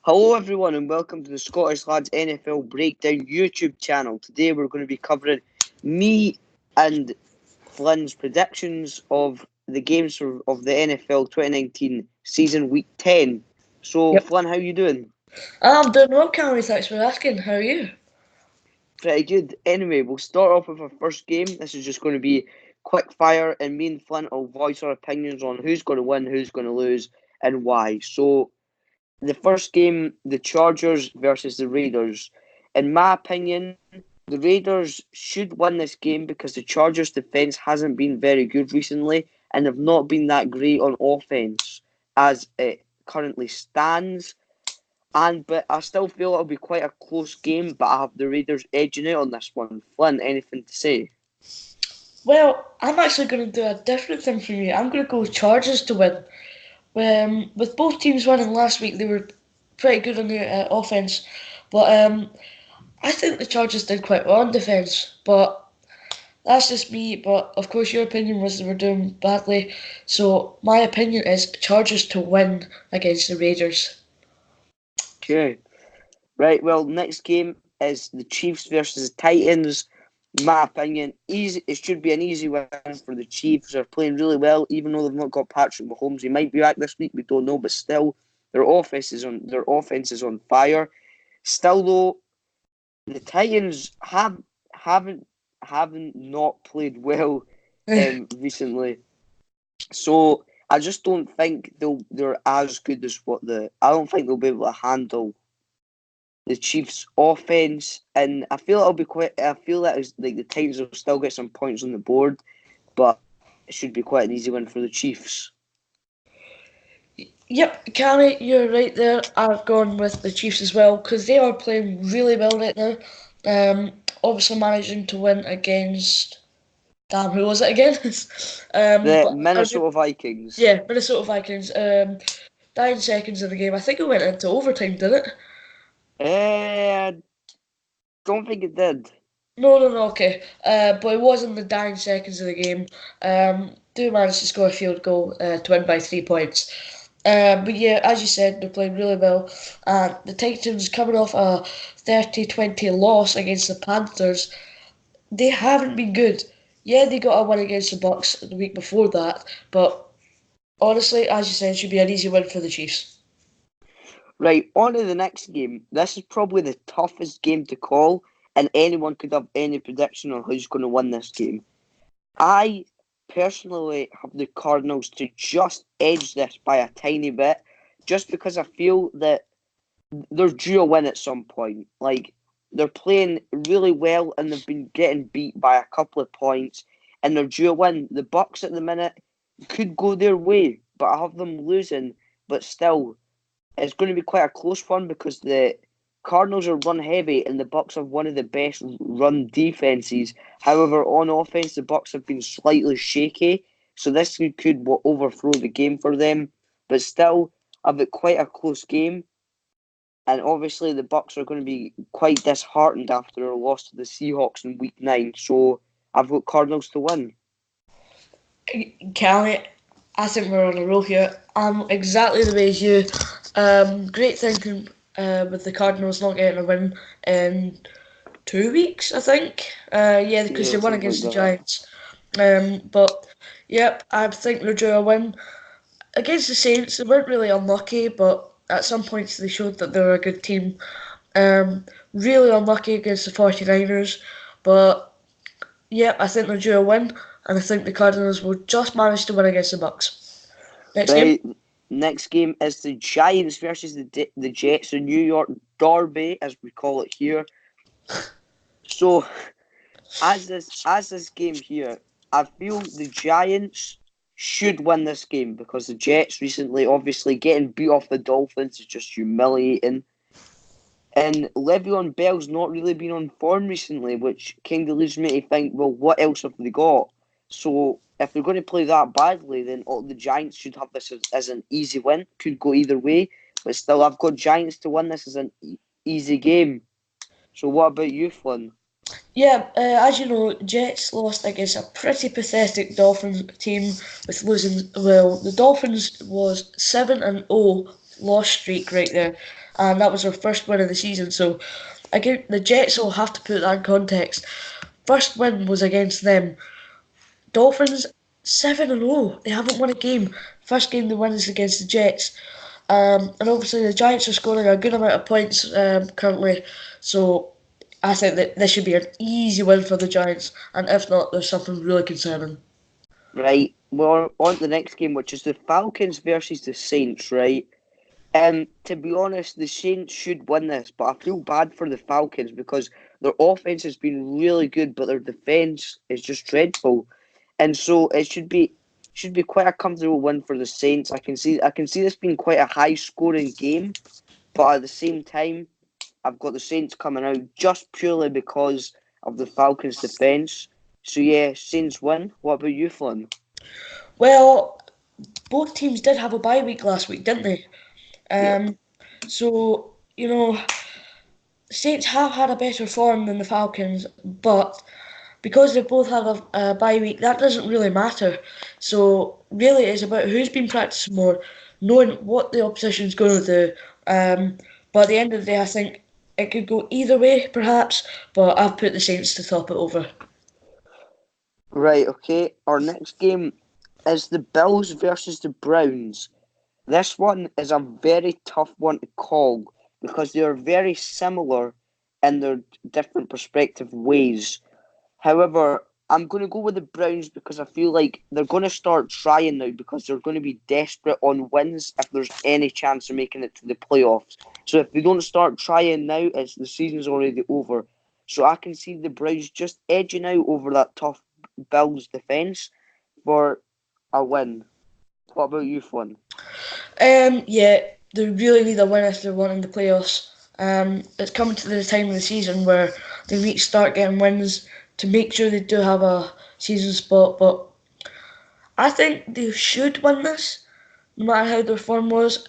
Hello everyone and welcome to the Scottish Lads NFL Breakdown YouTube channel. Today we're going to be covering me and Flynn's predictions of the games of the NFL 2019 season week 10. So Yep. Flynn, how you doing? I'm doing well, Cammy. Thanks for asking. How are you? Pretty good. Anyway, we'll start off with our first game. This is just going to be quick fire and me and Flynn will voice our opinions on who's going to win, who's going to lose and why. So the first game, the Chargers versus the Raiders. In my opinion, the Raiders should win this game because the Chargers' defense hasn't been very good recently and have not been that great on offense as it currently stands. But I still feel it'll be quite a close game, but I have the Raiders edging out on this one. Flynn, anything to say? Well, I'm actually going to do a different thing from you. I'm going to go with Chargers to win. With both teams winning last week, they were pretty good on their offense. But I think the Chargers did quite well on defense. But that's just me. But of course, your opinion was they were doing badly. So my opinion is Chargers to win against the Raiders. Okay. Right, well, next game is the Chiefs versus the Titans. In my opinion, easy. It should be an easy win for the Chiefs. They're playing really well, even though they've not got Patrick Mahomes. He might be back this week. We don't know, but still, their offense is on fire. Still, though, the Titans haven't not played well recently. So I just don't think they're as good as I don't think they'll be able to handle the Chiefs' offense, and I feel it'll be quite. I feel that like the Titans will still get some points on the board, but it should be quite an easy win for the Chiefs. Yep, Carrie, you're right there. I've gone with the Chiefs as well because they are playing really well right now. Obviously managing to win against. Damn, who was it again? The But Minnesota Vikings. yeah, Minnesota Vikings. 9 seconds of the game. I think it went into overtime, didn't it? I don't think it did. No, okay. But it was in the dying seconds of the game. Do manage to score a field goal to win by 3 points. But yeah, as you said, they're playing really well. The Titans coming off a 30-20 loss against the Panthers. They haven't been good. Yeah, they got a win against the Bucks the week before that, but honestly, as you said, it should be an easy win for the Chiefs. Right, on to the next game. This is probably the toughest game to call, and anyone could have any prediction on who's going to win this game. I personally have the Cardinals to just edge this by a tiny bit, just because I feel that they're due a win at some point. Like, they're playing really well and they've been getting beat by a couple of points, and they're due a win. The Bucks at the minute could go their way, but I have them losing. But still, it's going to be quite a close one because the Cardinals are run heavy and the Bucks have one of the best run defenses. However, on offense, the Bucks have been slightly shaky, so this could overthrow the game for them. But still, I've got quite a close game, and obviously the Bucks are going to be quite disheartened after a loss to the Seahawks in Week 9. So I've got Cardinals to win. Callie, I think we're on a roll here. I'm exactly the way as you. Great thinking with the Cardinals not getting a win in 2 weeks, I think. Yeah, because Yeah, they won something against the like that. Giants. But yep, I think they're due a win against the Saints. They weren't really unlucky, but at some points they showed that they were a good team. Really unlucky against the 49ers, but yep, I think they're due a win, and I think the Cardinals will just manage to win against the Bucks. Next game. Right. Next game is the Giants versus the Jets, the New York Derby, as we call it here. So, as this game here, I feel the Giants should win this game because the Jets recently, obviously, getting beat off the Dolphins is just humiliating. And Le'Veon Bell's not really been on form recently, which kind of leaves me to think, well, what else have they got? So if they're going to play that badly, then the Giants should have this as an easy win. Could go either way, but still, I've got Giants to win this as an easy game. So what about you, Flynn? Yeah, as you know, Jets lost against a pretty pathetic Dolphins team with losing. Well, the Dolphins was 7-0 loss streak right there, and that was their first win of the season. So, again, the Jets will have to put that in context. First win was against them. Dolphins 7-0. They haven't won a game. First game they win is against the Jets. And obviously the Giants are scoring a good amount of points currently. So I think that this should be an easy win for the Giants. And if not, there's something really concerning. Right. Well, on to the next game, which is the Falcons versus the Saints, right? To be honest, the Saints should win this, but I feel bad for the Falcons because their offense has been really good, but their defense is just dreadful, and so it should be quite a comfortable win for the Saints. I can see this being quite a high scoring game, but at the same time, I've got the Saints coming out just purely because of the Falcons' defense. So yeah, Saints win. What about you, Flynn? Well, both teams did have a bye week last week, didn't they? Yep. Um, so, Saints have had a better form than the Falcons, but because they both have a bye week, that doesn't really matter. So really, it's about who's been practicing more, knowing what the opposition's going to do. But at the end of the day, I think it could go either way, perhaps. But I've put the Saints to top it over. Right. Okay. Our next game is the Bills versus the Browns. This one is a very tough one to call because they are very similar in their different perspective ways. However, I'm going to go with the Browns because I feel like they're going to start trying now because they're going to be desperate on wins if there's any chance of making it to the playoffs. So if they don't start trying now, it's the season's already over. So I can see the Browns just edging out over that tough Bills defence for a win. What about you, Flynn? Yeah, they really need a win if they're wanting the playoffs. It's coming to the time of the season where they need to start getting wins to make sure they do have a season spot. But I think they should win this, no matter how their form was.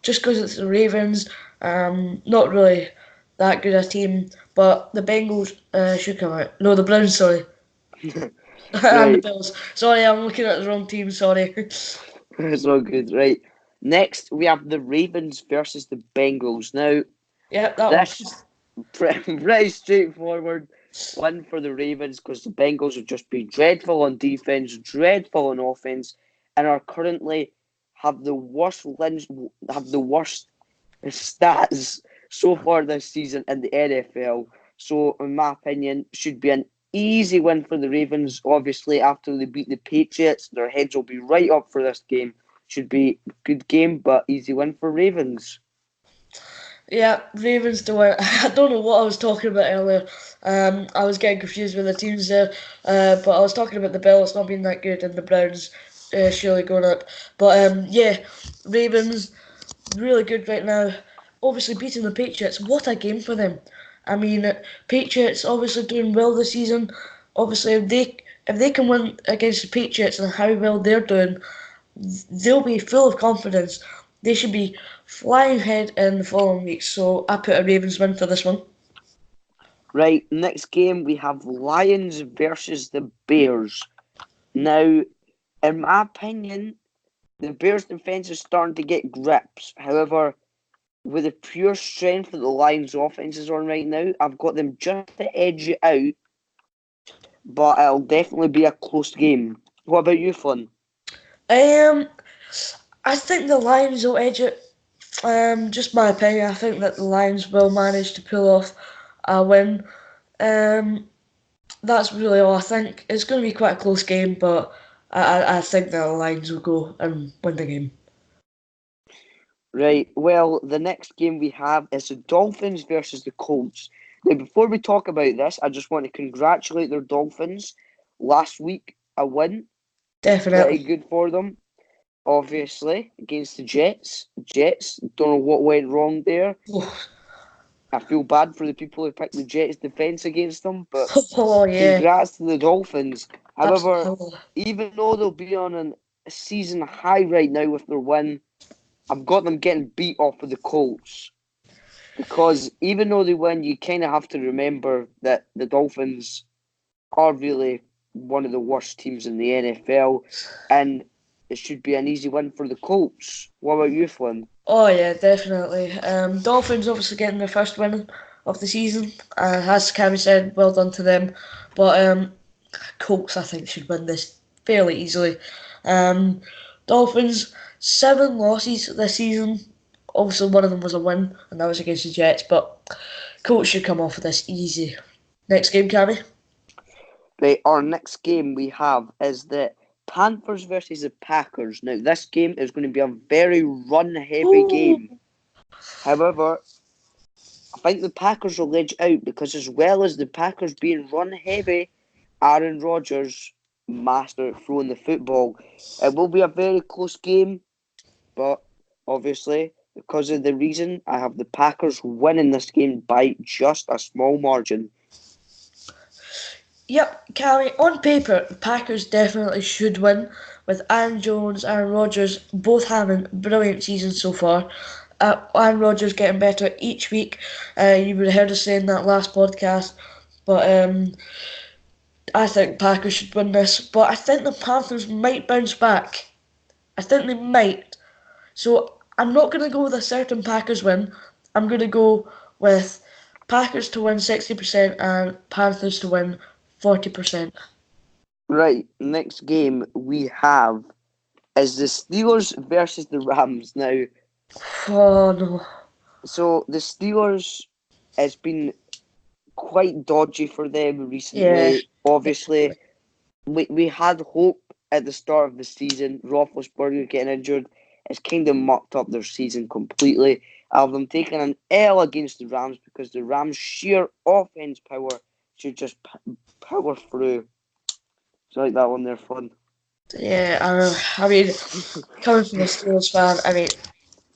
Just because it's the Ravens, not really that good a team. But the Bengals should come out. No, the Browns, sorry. And the Right. Bills. Sorry, I'm looking at the wrong team, sorry. It's all good, right? Next, we have the Ravens versus the Bengals. Now, Yeah, that one. this pretty straightforward win for the Ravens because the Bengals have just been dreadful on defense, dreadful on offense, and are currently have the worst stats so far this season in the NFL. So, in my opinion, should be an easy win for the Ravens. Obviously, after they beat the Patriots, their heads will be right up for this game. Should be a good game, but easy win for Ravens. Yeah, Ravens to win. I don't know what I was talking about earlier. I was getting confused with the teams there. But I was talking about the Bills not being that good and the Browns surely going up. But yeah, Ravens really good right now. Obviously beating the Patriots. What a game for them. I mean, Patriots obviously doing well this season. Obviously, if they can win against the Patriots and how well they're doing, they'll be full of confidence. They should be flying ahead in the following weeks. So I put a Ravens win for this one. Right, next game we have Lions versus the Bears. Now, in my opinion, the Bears' defense is starting to get grips. However, with the pure strength that the Lions' offense is on right now, I've got them just to edge it out, but it'll definitely be a close game. What about you, Flynn? Um, I think the Lions will edge it. Just my opinion. I think that the Lions will manage to pull off a win. Um, that's really all I think. It's going to be quite a close game, but I think that the Lions will go and win the game. Right, well, the next game we have is the Dolphins versus the Colts. Now, before we talk about this, I just want to congratulate their Dolphins. Last week, a win, pretty Definitely. good for them. Obviously, against the Jets. Jets, don't know what went wrong there. I feel bad for the people who picked the Jets' defence against them, but Oh yeah, congrats to the Dolphins. However, absolutely. even though they'll be on a season high right now with their win, I've got them getting beat off of the Colts. Because even though they win, you kind of have to remember that the Dolphins are really one of the worst teams in the NFL, and it should be an easy win for the Colts. What about you, Flynn? Oh yeah, definitely. Dolphins obviously getting their first win of the season. As Cammy said, well done to them. But Colts, I think, should win this fairly easily. Um, Dolphins, 7 losses this season. Obviously, one of them was a win, and that was against the Jets. But Colts should come off of this easy. Next game, Cammy. Right, our next game we have is the Panthers versus the Packers. Now, this game is going to be a very run-heavy Ooh. game. However, I think the Packers will edge out because, as well as the Packers being run-heavy, Aaron Rodgers master at throwing the football. It will be a very close game, but obviously, because of the reason, I have the Packers winning this game by just a small margin. Yep, Callie, on paper, the Packers definitely should win, with Aaron Jones, Aaron Rodgers both having brilliant seasons so far. Aaron Rodgers getting better each week. You would have heard us saying that last podcast, but I think Packers should win this. But I think the Panthers might bounce back. I think they might. So I'm not going to go with a certain Packers win. I'm going to go with Packers to win 60% and Panthers to win 40%. Right, next game we have is the Steelers versus the Rams. Now, Oh no. so the Steelers, it's been quite dodgy for them Yeah, recently. Obviously, definitely. we had hope at the start of the season. Roethlisberger getting injured has kind of mucked up their season completely. I have them taking an L against the Rams because the Rams' sheer offense power should just power through. So I like that one there, fun. Yeah, I mean, coming from a Steelers fan, I mean,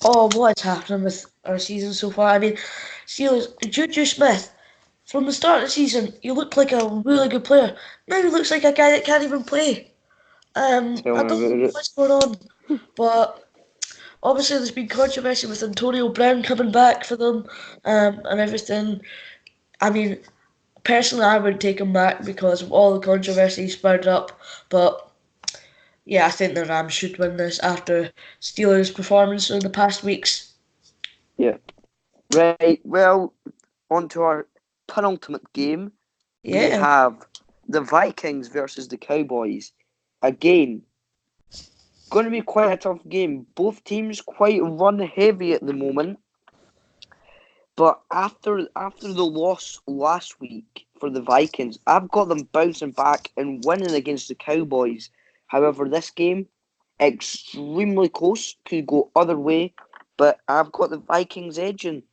oh, what's happening with our season so far? I mean, Steelers, Juju Smith, from the start of the season, he looked like a really good player. Now he looks like a guy that can't even play. Tell I me don't know about it. what's going on, but obviously there's been controversy with Antonio Brown coming back for them, and everything. I mean, personally, I would take him back because of all the controversy spurred up, but yeah, I think the Rams should win this after Steelers' performance in the past weeks. Yeah. Right. Well, on to our penultimate game. We Yeah, have the Vikings versus the Cowboys. Again, going to be quite a tough game. Both teams quite run heavy at the moment. But after the loss last week for the Vikings, I've got them bouncing back and winning against the Cowboys. However, this game, extremely close, could go other way, but I've got the Vikings edging.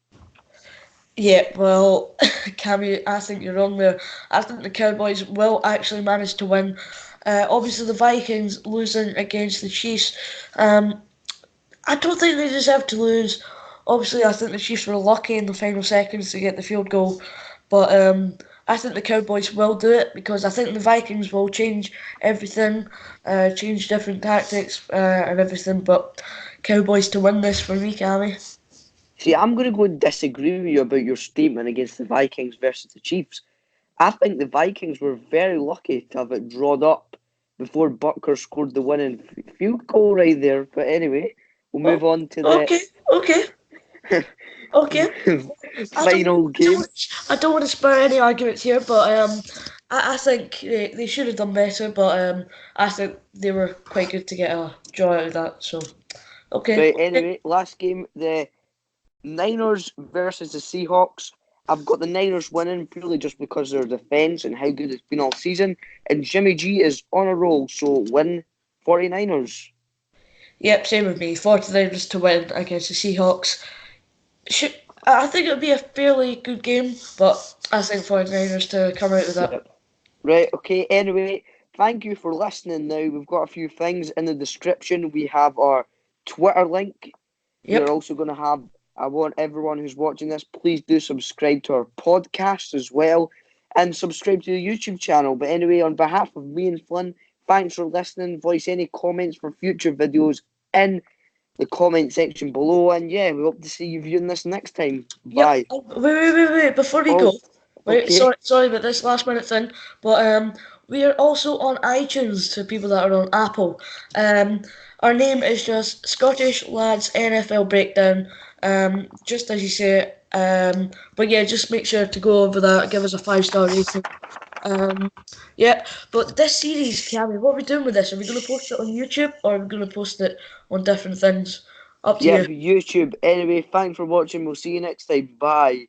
yeah. Well, Cammy, I think you're wrong there. I think the Cowboys will actually manage to win. Obviously, the Vikings losing against the Chiefs. Um, I don't think they deserve to lose. Obviously, I think the Chiefs were lucky in the final seconds to get the field goal, but I think the Cowboys will do it because I think the Vikings will change everything, change different tactics and everything. But Cowboys to win this for me, Cammy. See, I'm going to go and disagree with you about your statement against the Vikings versus the Chiefs. I think the Vikings were very lucky to have it drawn up before Butker scored the winning field goal right there. But anyway, we'll Oh, move on to okay, okay, okay. the I don't, final I game. don't, I don't want to spur any arguments here, but I think they should have done better, but I think they were quite good to get a draw out of that. So, okay, Right, anyway, last game, the Niners versus the Seahawks. I've got the Niners winning purely just because of their defence and how good it's been all season. And Jimmy G is on a roll, so win 49ers. yep, same with me. 49ers to win against the Seahawks. Should, I think it would be a fairly good game, but I think 49ers to come out with that. Yep. Right, okay, anyway, thank you for listening now. We've got a few things in the description. We have our Twitter link. We are Yep, also going to have, I want everyone who's watching this, please do subscribe to our podcast as well and subscribe to the YouTube channel. But anyway, on behalf of me and Flynn, thanks for listening. Voice any comments for future videos in the comment section below. And yeah, we hope to see you viewing this next time. Yep. Bye. Oh, wait. Before we Oh, go, wait. okay. Sorry about this last minute thing, but we are also on iTunes to people that are on Apple. Our name is just Scottish Lads NFL Breakdown. Just as you say. But yeah, just make sure to go over that. Give us a 5-star rating. Um, yeah. But this series, Cammy, what are we doing with this? Are we going to post it on YouTube or are we going to post it on different things? Up to Yep, you. YouTube. Anyway, thanks for watching. We'll see you next time. Bye.